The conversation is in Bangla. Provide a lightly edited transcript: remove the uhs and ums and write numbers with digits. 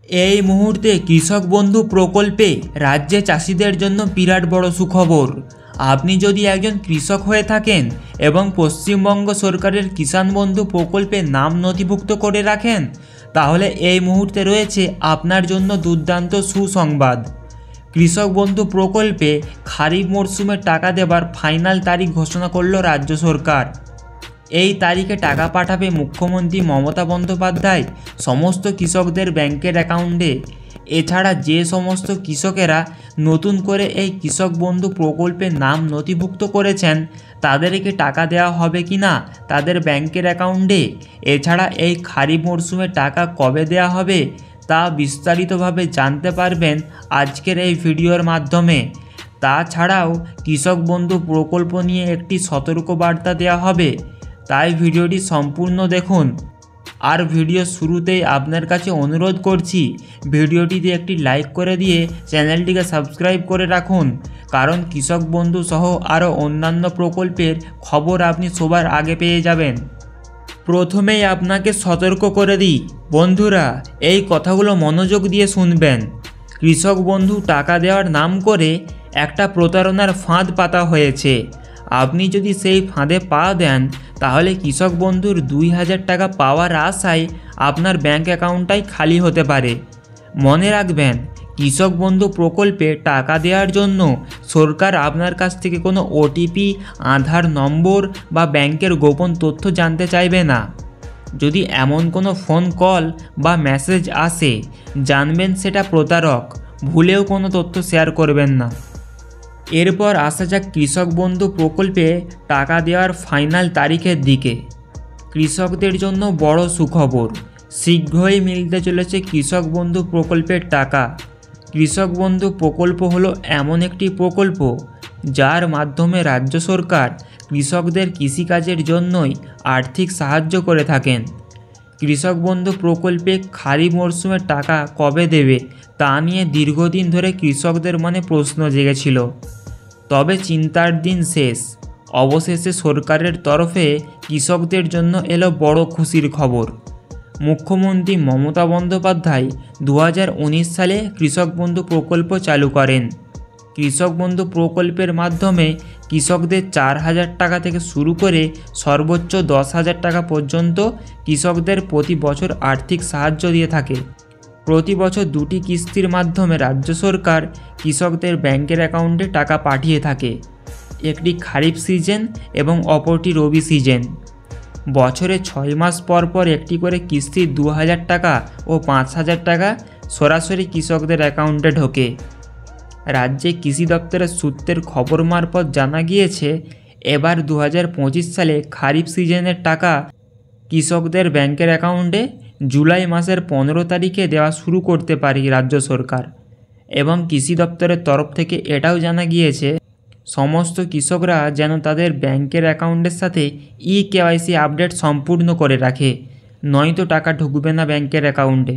এই মুহূর্তে কৃষক বন্ধু প্রকল্পে রাজ্যে চাষিদের জন্য বিরাট বড় সুখবর। আপনি যদি একজন কৃষক হয়ে থাকেন এবং পশ্চিমবঙ্গ সরকারের কিষাণ বন্ধু প্রকল্পে নাম নথিভুক্ত করে রাখেন, তাহলে এই মুহূর্তে রয়েছে আপনার জন্য দুর্দান্ত সুসংবাদ। কৃষক বন্ধু প্রকল্পে খারিফ মরশুমে টাকা দেবার ফাইনাল তারিখ ঘোষণা করল রাজ্য সরকার। এই তারিখে টাকা পাঠাবে মুখ্যমন্ত্রী মমতা বন্দ্যোপাধ্যায় সমস্ত কৃষকদের ব্যাংকের অ্যাকাউন্টে। এছাড়া যে সমস্ত কৃষকেরা নতুন করে এই কৃষক বন্ধু প্রকল্পে নাম নথিভুক্ত করেছেন তাদেরকে টাকা দেওয়া হবে কি না তাদের ব্যাংকের অ্যাকাউন্টে, এছাড়া এই খারিফ মরশুমে টাকা কবে দেওয়া হবে তা বিস্তারিতভাবে জানতে পারবেন আজকের এই ভিডিওর মাধ্যমে। তাছাড়াও কৃষক বন্ধু প্রকল্প নিয়ে একটি সতর্কবার্তা দেওয়া হবে, তাই ভিডিওটি সম্পূর্ণ দেখুন। আর ভিডিও শুরুতেই আপনার কাছে অনুরোধ করছি ভিডিওটিতে একটি লাইক করে দিয়ে চ্যানেলটিকে সাবস্ক্রাইব করে রাখুন, কারণ কৃষক বন্ধু সহ আরও অন্যান্য প্রকল্পের খবর আপনি সবার আগে পেয়ে যাবেন। প্রথমেই আপনাকে সতর্ক করে দিই বন্ধুরা, এই কথাগুলো মনোযোগ দিয়ে শুনবেন। কৃষক বন্ধু টাকা দেওয়ার নাম করে একটা প্রতারণার ফাঁদ পাতা হয়েছে। আপনি যদি সেই ফাঁদে পা দেন তাহলে কৃষক বন্ধুর 2000 টাকা পাওয়ার আশায় আপনার ব্যাংক অ্যাকাউন্টটাই খালি হতে পারে। মনে রাখবেন, কৃষক বন্ধু প্রকল্পে টাকা দেওয়ার জন্য সরকার আপনার কাছ থেকে কোনো ওটিপি, আধার নম্বর বা ব্যাংকের গোপন তথ্য জানতে চাইবে না। যদি এমন কোনো ফোন কল বা মেসেজ আসে, জানবেন সেটা প্রতারক, ভুলেও কোনো তথ্য শেয়ার করবেন না। এরপর আসা যাক কৃষক বন্ধু প্রকল্পে টাকা দেওয়ার ফাইনাল তারিখের দিকে। কৃষকদের জন্য বড় সুখবর, শীঘ্রই মিলতে চলেছে কৃষক বন্ধু প্রকল্পের টাকা। কৃষক বন্ধু প্রকল্প হলো এমন একটি প্রকল্প যার মাধ্যমে রাজ্য সরকার কৃষকদের কৃষিকাজের জন্যই আর্থিক সাহায্য করে থাকেন। কৃষক বন্ধু প্রকল্পে খারিফ মরশুমে টাকা কবে দেবে তা নিয়ে দীর্ঘদিন ধরে কৃষকদের মনে প্রশ্ন জেগেছিল। তবে চিন্তার দিন শেষ, অবশেষে সরকারের তরফে কৃষকদের জন্য এলো বড় খুশির খবর। মুখ্যমন্ত্রী মমতা বন্দ্যোপাধ্যায় 2019 সালে কৃষক বন্ধু প্রকল্প চালু করেন। কৃষক বন্ধু প্রকল্পের মাধ্যমে কৃষকদের 4000 টাকা থেকে শুরু করে সর্বোচ্চ 10,000 টাকা পর্যন্ত কৃষকদের প্রতি বছর আর্থিক সাহায্য দিয়ে থাকে। প্রতি বছর 2টি কিস্তির মাধ্যমে রাজ্য সরকার কৃষকদের ব্যাংকের অ্যাকাউন্টে টাকা পাঠিয়ে থাকে, একটি খারিফ সিজন এবং অপরটি রবি সিজন। বছরে 6 মাস পর পর একটি করে কিস্তি 2000 টাকা ও 5000 টাকা সরাসরি কৃষকদের অ্যাকাউন্টে ঢোকে। রাজ্যে কৃষি দপ্তরের সূত্রের খবর মারফত জানা গিয়েছে, এবার 2025 সালে খারিফ সিজনের টাকা কৃষকদের ব্যাংকের অ্যাকাউন্টে জুলাই মাসের 15 তারিখে দেওয়া শুরু করতে পারে রাজ্য সরকার। এবং কৃষি দপ্তরের তরফ থেকে এটাও জানা গিয়েছে সমস্ত কৃষকরা যেন তাদের ব্যাংকের অ্যাকাউন্টের সাথে KYC আপডেট সম্পূর্ণ করে রাখে, নয়তো টাকা ঢুকবে না ব্যাংকের অ্যাকাউন্টে।